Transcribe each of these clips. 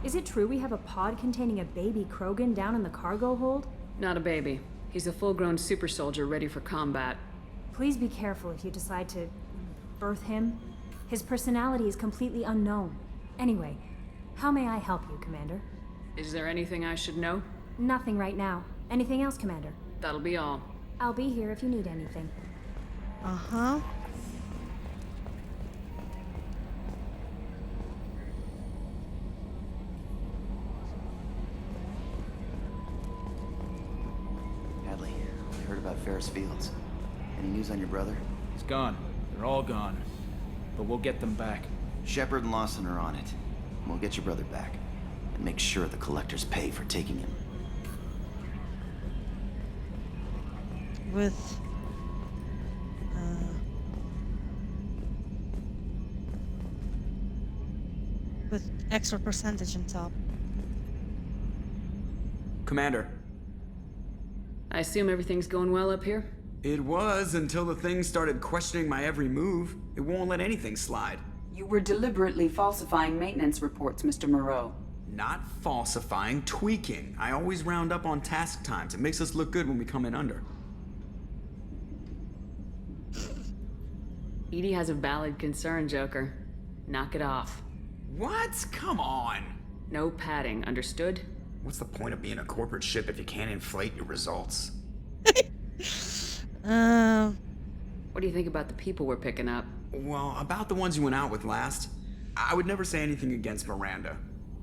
Is it true we have a pod containing a baby Krogan down in the cargo hold? Not a baby. He's a full-grown super soldier ready for combat. Please be careful if you decide to birth him. His personality is completely unknown. Anyway, how may I help you, Commander? Is there anything I should know? Nothing right now. Anything else, Commander? That'll be all. I'll be here if you need anything. Uh-huh. Hadley, I heard about Feros Fields. Any news on your brother? He's gone. They're all gone. But we'll get them back. Shepard and Lawson are on it. We'll get your brother back. And make sure the collectors pay for taking him. With extra percentage on top. Commander. I assume everything's going well up here? It was until the thing started questioning my every move. It won't let anything slide. You were deliberately falsifying maintenance reports, Mr. Moreau. Not falsifying, tweaking. I always round up on task times. It makes us look good when we come in under. EDI has a valid concern, Joker. Knock it off. What? Come on! No padding, understood? What's the point of being a corporate ship if you can't inflate your results? What do you think about the people we're picking up? Well, about the ones you went out with last, I would never say anything against Miranda,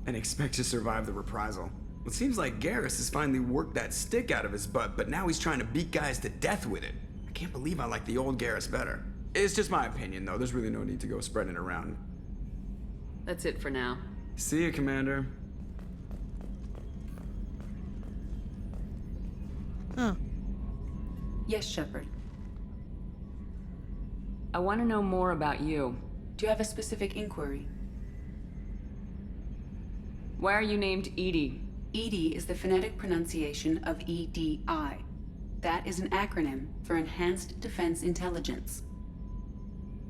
and expect to survive the reprisal. It seems like Garrus has finally worked that stick out of his butt, but now he's trying to beat guys to death with it. I can't believe I like the old Garrus better. It's just my opinion, though. There's really no need to go spreading it around. That's it for now. See you, Commander. Huh. Yes, Shepard. I want to know more about you. Do you have a specific inquiry? Why are you named EDI? EDI is the phonetic pronunciation of EDI. That is an acronym for Enhanced Defense Intelligence.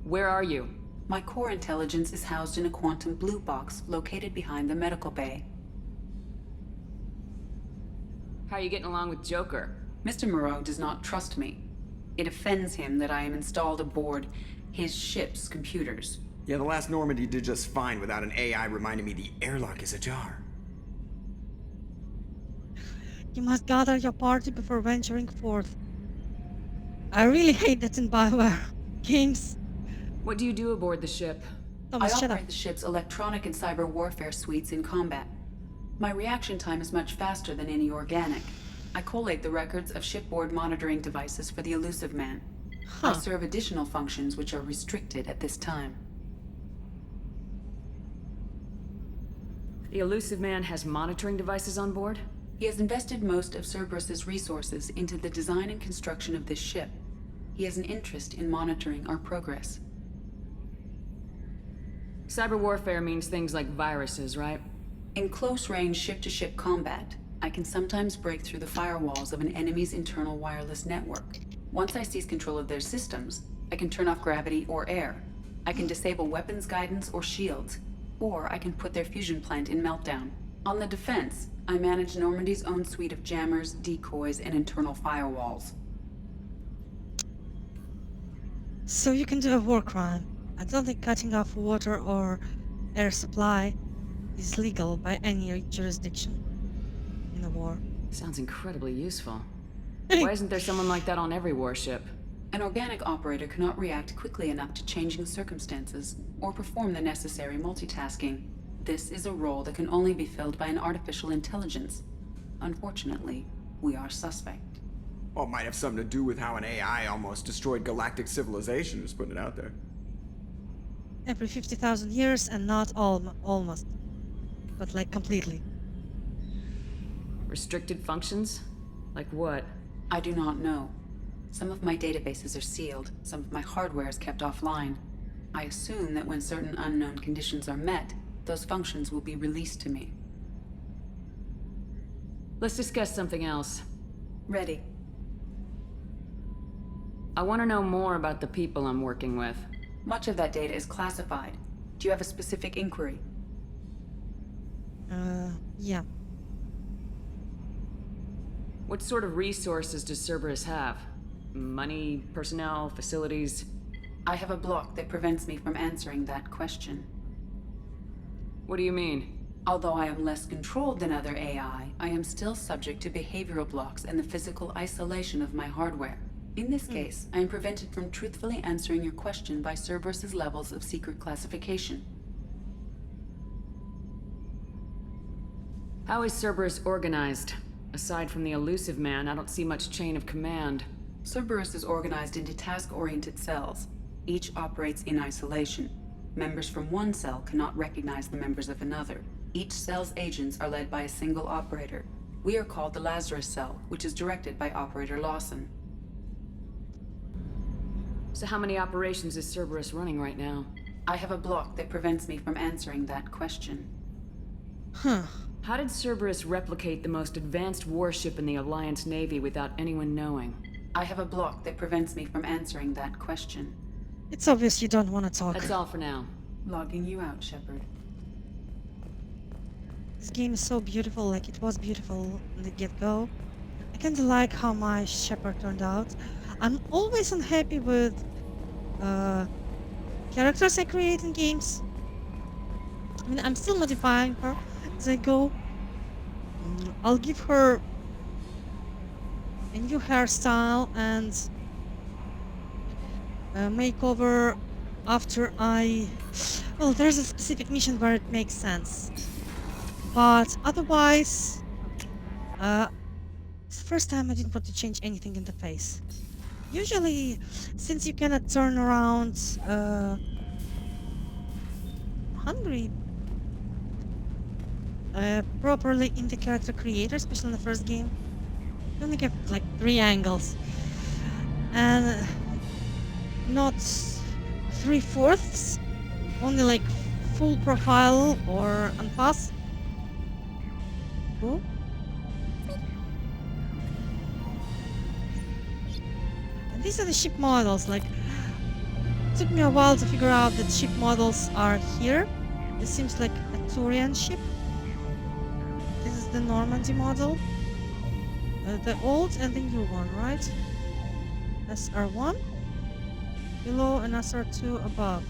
Where are you? My core intelligence is housed in a quantum blue box located behind the medical bay. How are you getting along with Joker? Mr. Moreau does not trust me. It offends him that I am installed aboard his ship's computers. Yeah, the last Normandy did just fine without an AI reminding me the airlock is ajar. You must gather your party before venturing forth. I really hate that in Bioware games. What do you do aboard the ship? Thomas, I shut up. operate the ship's electronic and cyber warfare suites in combat. My reaction time is much faster than any organic. I collate the records of shipboard monitoring devices for the Elusive Man. I serve additional functions which are restricted at this time. The Elusive Man has monitoring devices on board? He has invested most of Cerberus's resources into the design and construction of this ship. He has an interest in monitoring our progress. Cyber warfare means things like viruses, right? In close-range ship-to-ship combat, I can sometimes break through the firewalls of an enemy's internal wireless network. Once I seize control of their systems, I can turn off gravity or air. I can disable weapons guidance or shields, or I can put their fusion plant in meltdown. On the defense, I manage Normandy's own suite of jammers, decoys, and internal firewalls. So you can do a war crime. I don't think cutting off water or air supply is legal by any jurisdiction in a war. Sounds incredibly useful. Why isn't there someone like that on every warship? An organic operator cannot react quickly enough to changing circumstances or perform the necessary multitasking. This is a role that can only be filled by an artificial intelligence. Unfortunately, we are suspect. Well, it might have something to do with how an AI almost destroyed galactic civilization, just putting it out there. Every 50,000 years, and not almost, but like completely. Restricted functions? Like what? I do not know. Some of my databases are sealed, some of my hardware is kept offline. I assume that when certain unknown conditions are met, those functions will be released to me. Let's discuss something else. Ready. I want to know more about the people I'm working with. Much of that data is classified. Do you have a specific inquiry? Yeah. What sort of resources does Cerberus have? Money, personnel, facilities? I have a block that prevents me from answering that question. What do you mean? Although I am less controlled than other AI, I am still subject to behavioral blocks and the physical isolation of my hardware. In this case, I am prevented from truthfully answering your question by Cerberus's levels of secret classification. How is Cerberus organized? Aside from the elusive man, I don't see much chain of command. Cerberus is organized into task-oriented cells. Each operates in isolation. Members from one cell cannot recognize the members of another. Each cell's agents are led by a single operator. We are called the Lazarus Cell, which is directed by Operator Lawson. So how many operations is Cerberus running right now? I have a block that prevents me from answering that question. Huh. How did Cerberus replicate the most advanced warship in the Alliance Navy without anyone knowing? I have a block that prevents me from answering that question. It's obvious you don't want to talk. That's all for now. Logging you out, Shepard. This game is so beautiful, like it was beautiful in the get-go. I kinda like how my Shepard turned out. I'm always unhappy with characters I create in games. I mean, I'm still modifying her as I go. I'll give her a new hairstyle and makeover after I... Well, there's a specific mission where it makes sense. But otherwise, it's the first time I didn't want to change anything in the face. Usually, since you cannot turn around hungry properly in the character creator, especially in the first game, you only get like 3 angles. And not 3/4, only like full profile or unpass. Cool. And these are the ship models. Like, it took me a while to figure out that ship models are here. This seems like a Turian ship. This is the Normandy model. The old and the new one, right? SR1 below and SR2 above.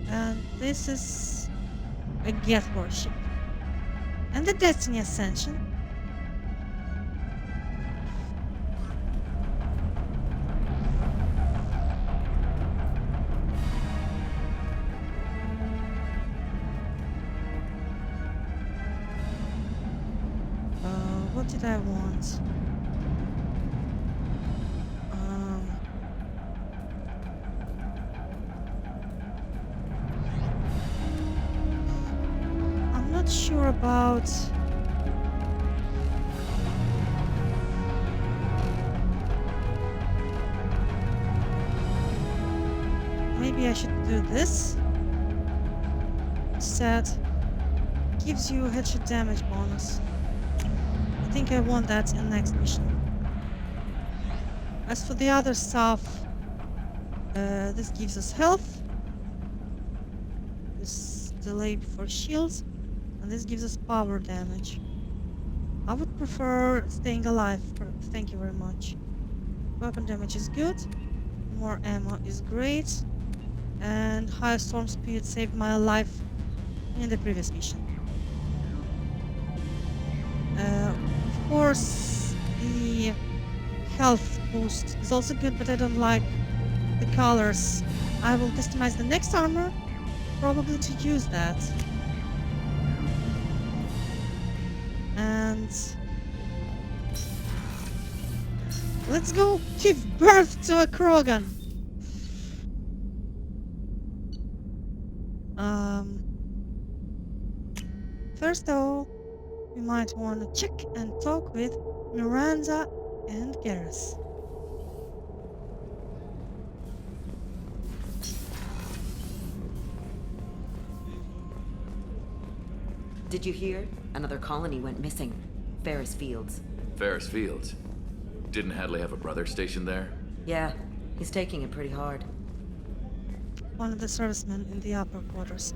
And this is a Geth warship. And the Destiny Ascension. What did I want? I'm not sure about maybe I should do this instead. Gives you a headshot damage bonus. I think I want that in the next mission. As for the other stuff, this gives us health. This delay for shields. And this gives us power damage. I would prefer staying alive. Thank you very much. Weapon damage is good. More ammo is great. And higher storm speed saved my life in the previous mission. Of course, the health boost is also good, but I don't like the colors. I will customize the next armor, probably to use that. And let's go give birth to a Krogan. First though, we might want to check and talk with Miranda and Garrus. Did you hear? Another colony went missing. Ferris Fields. Ferris Fields? Didn't Hadley have a brother stationed there? Yeah, he's taking it pretty hard. One of the servicemen in the upper quarters.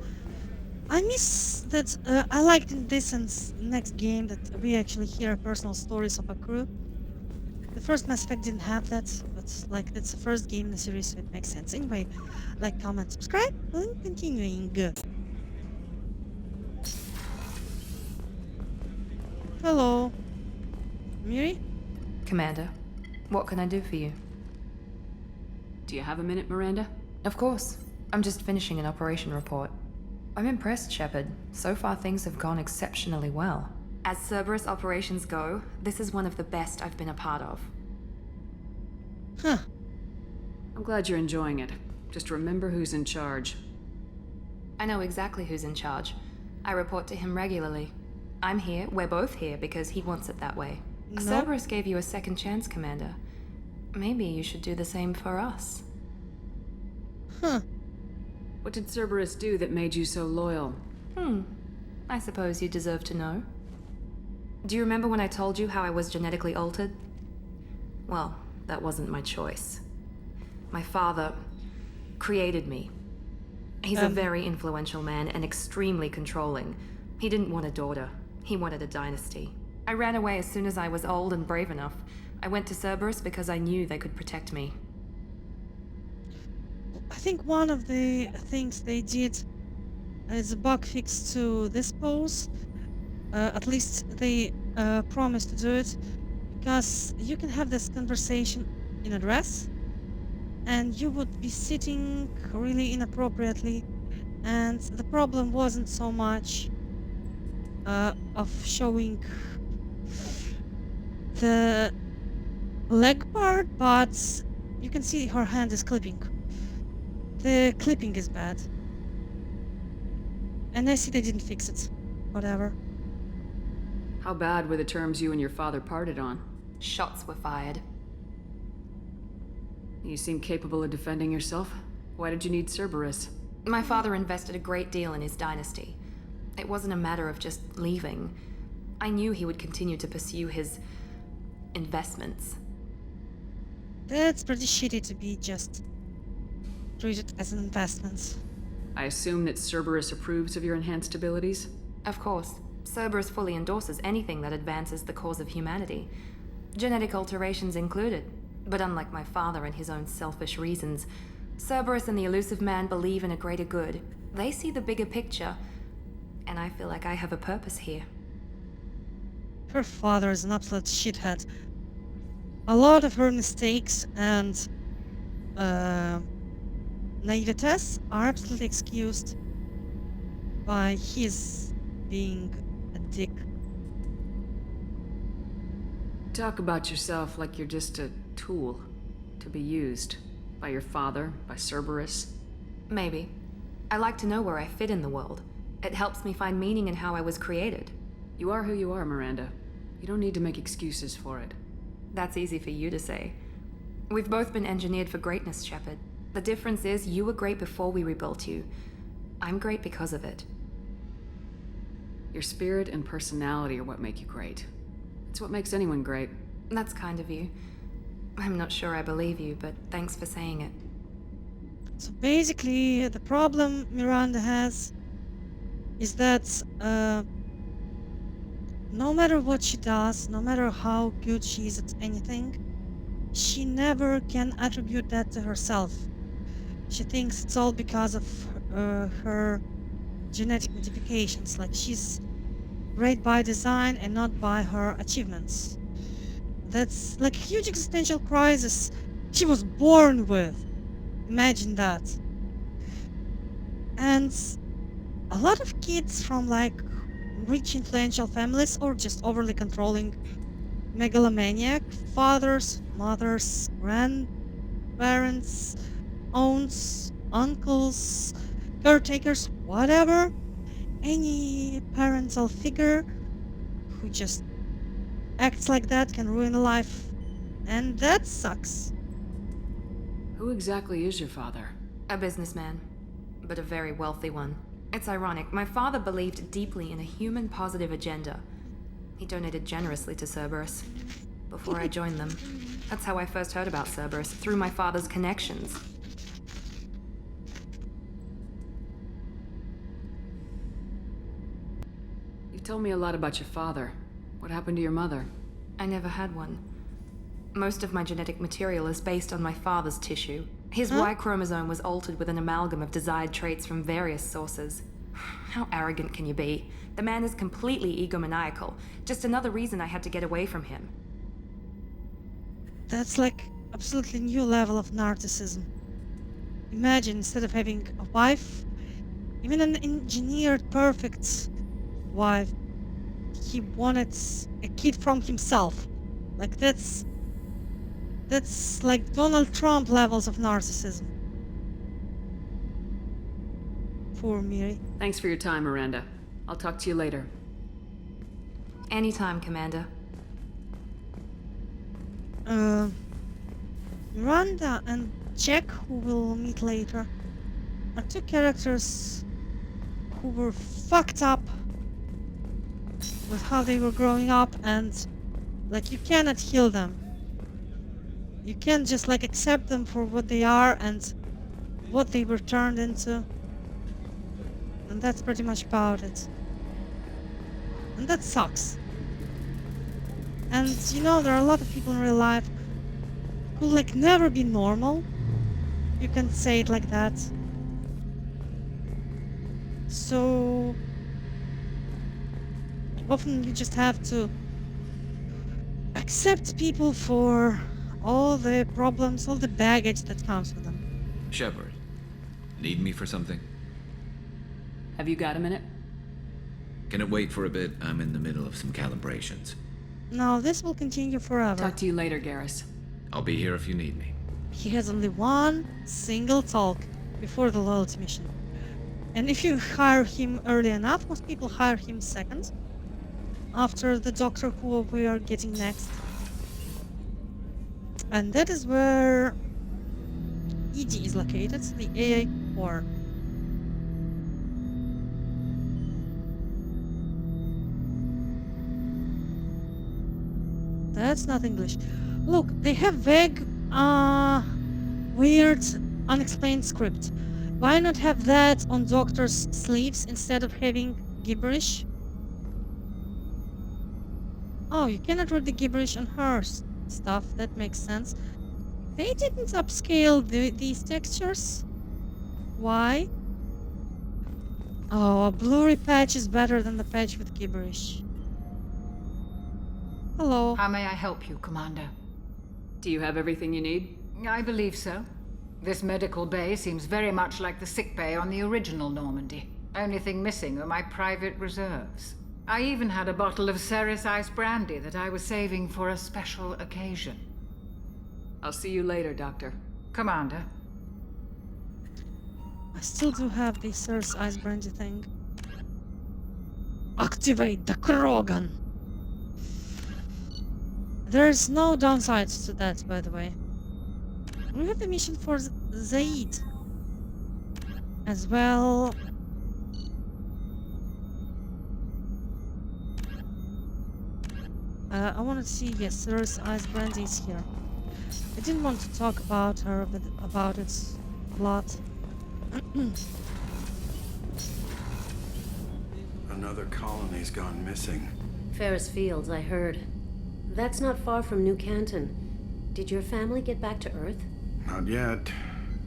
I miss that. I liked in this and next game that we actually hear personal stories of a crew. The first Mass Effect didn't have that, but like that's the first game in the series, so it makes sense. Anyway, like, comment, subscribe, and continuing. Hello, Miri? Commander, what can I do for you? Do you have a minute, Miranda? Of course. I'm just finishing an operation report. I'm impressed, Shepard. So far things have gone exceptionally well. As Cerberus operations go, this is one of the best I've been a part of. Huh. I'm glad you're enjoying it. Just remember who's in charge. I know exactly who's in charge. I report to him regularly. I'm here, we're both here, because he wants it that way. No. Cerberus gave you a second chance, Commander. Maybe you should do the same for us. Huh. What did Cerberus do that made you so loyal? I suppose you deserve to know. Do you remember when I told you how I was genetically altered? Well, that wasn't my choice. My father created me. He's a very influential man and extremely controlling. He didn't want a daughter. He wanted a dynasty. I ran away as soon as I was old and brave enough. I went to Cerberus because I knew they could protect me. I think one of the things they did is a bug fix to this pose. At least they promised to do it, because you can have this conversation in a dress and you would be sitting really inappropriately, and the problem wasn't so much of showing the leg part, but you can see her hand is clipping. The clipping is bad. And I see they didn't fix it. Whatever. How bad were the terms you and your father parted on? Shots were fired. You seem capable of defending yourself. Why did you need Cerberus? My father invested a great deal in his dynasty. It wasn't a matter of just leaving. I knew he would continue to pursue his investments. That's pretty shitty to be just treated as an investment. I assume that Cerberus approves of your enhanced abilities? Of course. Cerberus fully endorses anything that advances the cause of humanity. Genetic alterations included. But unlike my father and his own selfish reasons, Cerberus and the Elusive Man believe in a greater good. They see the bigger picture, and I feel like I have a purpose here. Her father is an absolute shithead. A lot of her mistakes and naivetes are absolutely excused by his being a dick. Talk about yourself like you're just a tool to be used by your father, by Cerberus. Maybe. I like to know where I fit in the world. It helps me find meaning in how I was created. You are who you are, Miranda. You don't need to make excuses for it. That's easy for you to say. We've both been engineered for greatness, Shepard. The difference is you were great before we rebuilt you. I'm great because of it. Your spirit and personality are what make you great. It's what makes anyone great. That's kind of you. I'm not sure I believe you, but thanks for saying it. So basically, the problem Miranda has is that no matter what she does, no matter how good she is at anything, she never can attribute that to herself. She thinks it's all because of her genetic modifications, like she's great by design and not by her achievements. That's like a huge existential crisis she was born with. Imagine that. And a lot of kids from like rich influential families or just overly controlling megalomaniac fathers, mothers, grandparents, aunts, uncles, caretakers, whatever, any parental figure who just acts like that can ruin a life, and that sucks. Who exactly is your father? A businessman, but a very wealthy one. It's ironic, my father believed deeply in a human-positive agenda. He donated generously to Cerberus before I joined them. That's how I first heard about Cerberus, through my father's connections. told me a lot about your father. What happened to your mother? I never had one. Most of my genetic material is based on my father's tissue. His Y chromosome was altered with an amalgam of desired traits from various sources. How arrogant can you be? The man is completely egomaniacal. Just another reason I had to get away from him. That's like absolutely new level of narcissism. Imagine, instead of having a wife, even an engineered perfect wife, he wanted a kid from himself. Like that's like Donald Trump levels of narcissism. Poor Miri. Thanks for your time, Miranda. I'll talk to you later. Anytime, Commander. Miranda and Jack, who we'll meet later, are two characters who were fucked up with how they were growing up, and like you cannot heal them. You can't just like accept them for what they are and what they were turned into. And that's pretty much about it. And that sucks. And you know, there are a lot of people in real life who like never be normal. You can say it like that. So often you just have to accept people for all the problems, all the baggage that comes with them. Shepard, need me for something? Have you got a minute? Can it wait for a bit? I'm in the middle of some calibrations. No, this will continue forever. Talk to you later, Garrus. I'll be here if you need me. He has only one single talk before the loyalty mission. And if you hire him early enough, most people hire him second, after the Doctor Who we are getting next. And that is where EDI is located, the AI core. That's not English. Look, they have vague, weird, unexplained script. Why not have that on Doctor's sleeves instead of having gibberish? Oh, you cannot read the gibberish on her stuff. That makes sense. They didn't upscale these textures. Why? Oh, a blurry patch is better than the patch with gibberish. Hello. How may I help you, Commander? Do you have everything you need? I believe so. This medical bay seems very much like the sick bay on the original Normandy. Only thing missing are my private reserves. I even had a bottle of Ceres ice brandy that I was saving for a special occasion. I'll see you later, Doctor. Commander. I still do have the Ceres ice brandy thing. Activate the Krogan! There's no downsides to that, by the way. We have the mission for Zaeed as well. I want to see, yes, Ceres ice brandy is here. I didn't want to talk about her, but about it a lot. Another colony's gone missing. Ferris Fields, I heard. That's not far from New Canton. Did your family get back to Earth? Not yet.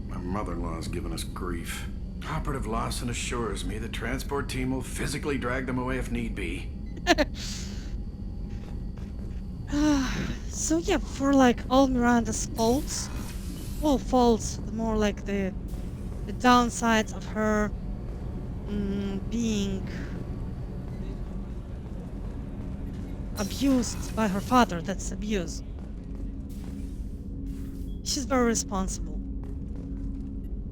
My mother-in-law's given us grief. Operative Lawson assures me the transport team will physically drag them away if need be. So yeah, for like all Miranda's faults, well, faults, more like the downsides of her being abused by her father, that's abuse. She's very responsible.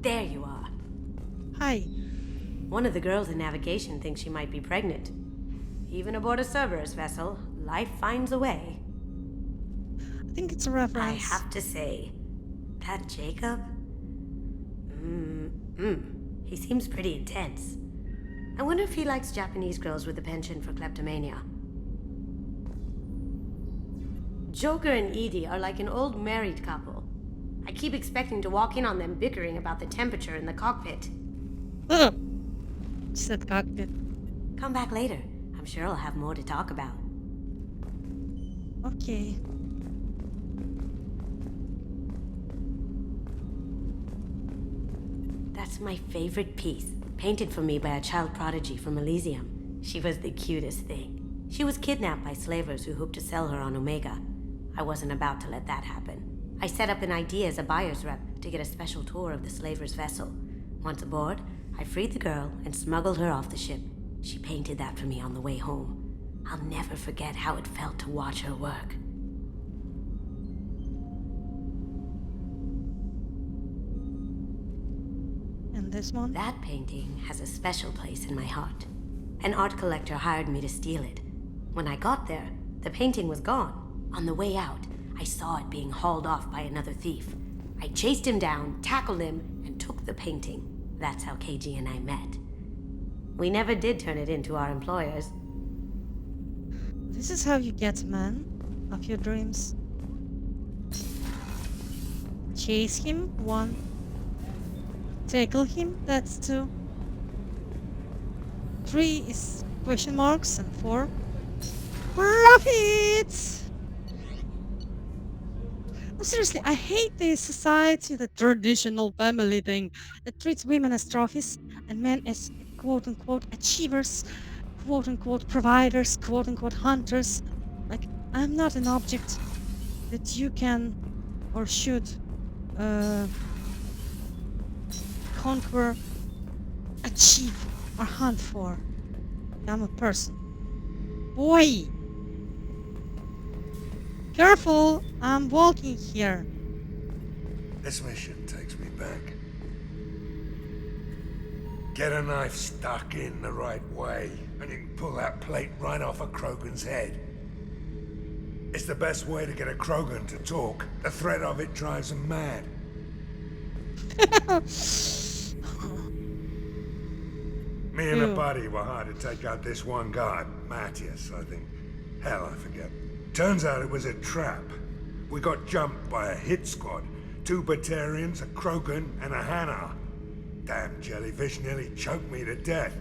There you are. Hi. One of the girls in navigation thinks she might be pregnant. Even aboard a Cerberus vessel, life finds a way. I think it's a reference. I have to say, that Jacob? He seems pretty intense. I wonder if he likes Japanese girls with a penchant for kleptomania. Joker and Edie are like an old married couple. I keep expecting to walk in on them bickering about the temperature in the cockpit. She said cockpit. Come back later. I'm I'm sure I'll have more to talk about. Okay. That's my favorite piece, painted for me by a child prodigy from Elysium. She was the cutest thing. She was kidnapped by slavers who hoped to sell her on Omega. I wasn't about to let that happen. I set up an idea as a buyer's rep to get a special tour of the slaver's vessel. Once aboard, I freed the girl and smuggled her off the ship. She painted that for me on the way home. I'll never forget how it felt to watch her work. And this one? That painting has a special place in my heart. An art collector hired me to steal it. When I got there, the painting was gone. On the way out, I saw it being hauled off by another thief. I chased him down, tackled him, and took the painting. That's how KG and I met. We never did turn it into our employers. This is how you get a man of your dreams. Chase him, 1. Tackle him, that's 2. 3 is question marks, and 4. Profits! No, seriously, I hate this society, the traditional family thing that treats women as trophies and men as quote-unquote achievers, quote-unquote providers, quote-unquote hunters. Like, I'm not an object that you can or should conquer, achieve, or hunt for. I'm a person. Boy! Careful! I'm walking here. This mission takes me back. Get a knife stuck in the right way, and you can pull that plate right off a Krogan's head. It's the best way to get a Krogan to talk. The threat of it drives them mad. Me and the buddy were hard to take out this one guy, Matthias, I think. Hell, I forget. Turns out it was a trap. We got jumped by a hit squad. 2 Batarians, a Krogan, and a Hanar. Damn jellyfish nearly choked me to death.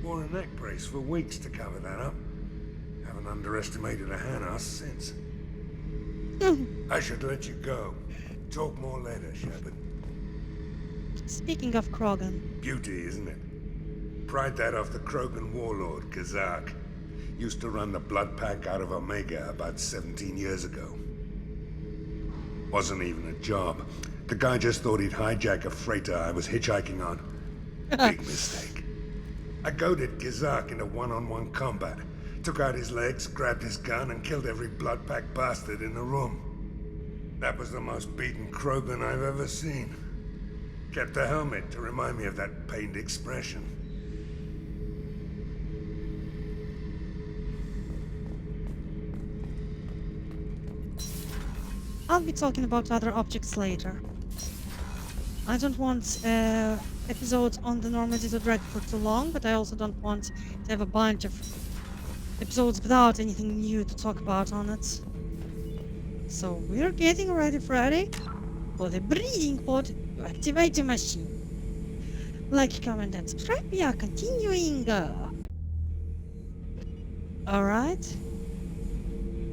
Wore a neck brace for weeks to cover that up. Haven't underestimated a Hanar since. I should let you go. Talk more later, Shepard. Speaking of Krogan. Beauty, isn't it? Pried that off the Krogan warlord, Kazak. Used to run the blood pack out of Omega about 17 years ago. Wasn't even a job. The guy just thought he'd hijack a freighter I was hitchhiking on. Big mistake. I goaded Kazak into one-on-one combat. Took out his legs, grabbed his gun, and killed every blood pack bastard in the room. That was the most beaten Krogan I've ever seen. Kept the helmet to remind me of that pained expression. I'll be talking about other objects later. I don't want episodes on the Normandy to drag for too long, but I also don't want to have a bunch of episodes without anything new to talk about on it. So we're getting ready for the breeding pod to activate the machine. Like, comment, and subscribe. We are continuing. Alright.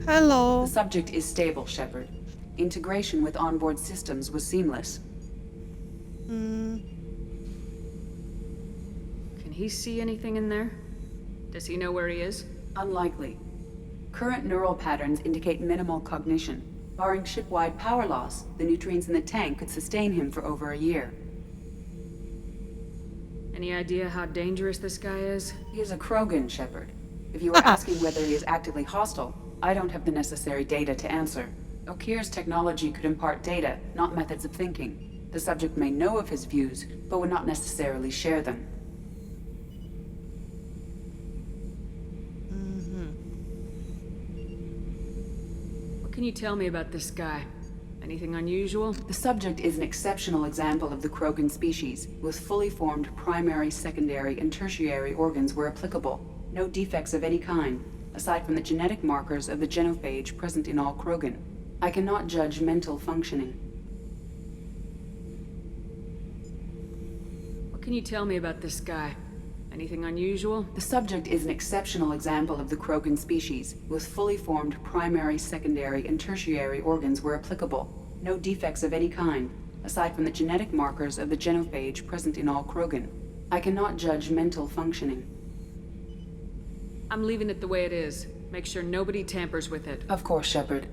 Hello. The subject is stable, Shepard. Integration with onboard systems was seamless. Can he see anything in there? Does he know where he is? Unlikely. Current neural patterns indicate minimal cognition. Barring ship-wide power loss, the nutrients in the tank could sustain him for over a year. Any idea how dangerous this guy is? He is a Krogan, Shepard. If you were asking whether he is actively hostile, I don't have the necessary data to answer. Okir's technology could impart data, not methods of thinking. The subject may know of his views, but would not necessarily share them. What can you tell me about this guy? Anything unusual? The subject is an exceptional example of the Krogan species, with fully formed primary, secondary, and tertiary organs where applicable. No defects of any kind, aside from the genetic markers of the genophage present in all Krogan. I cannot judge mental functioning. What can you tell me about this guy? Anything unusual? The subject is an exceptional example of the Krogan species, with fully formed primary, secondary, and tertiary organs where applicable. No defects of any kind, aside from the genetic markers of the genophage present in all Krogan. I cannot judge mental functioning. I'm leaving it the way it is. Make sure nobody tampers with it. Of course, Shepard.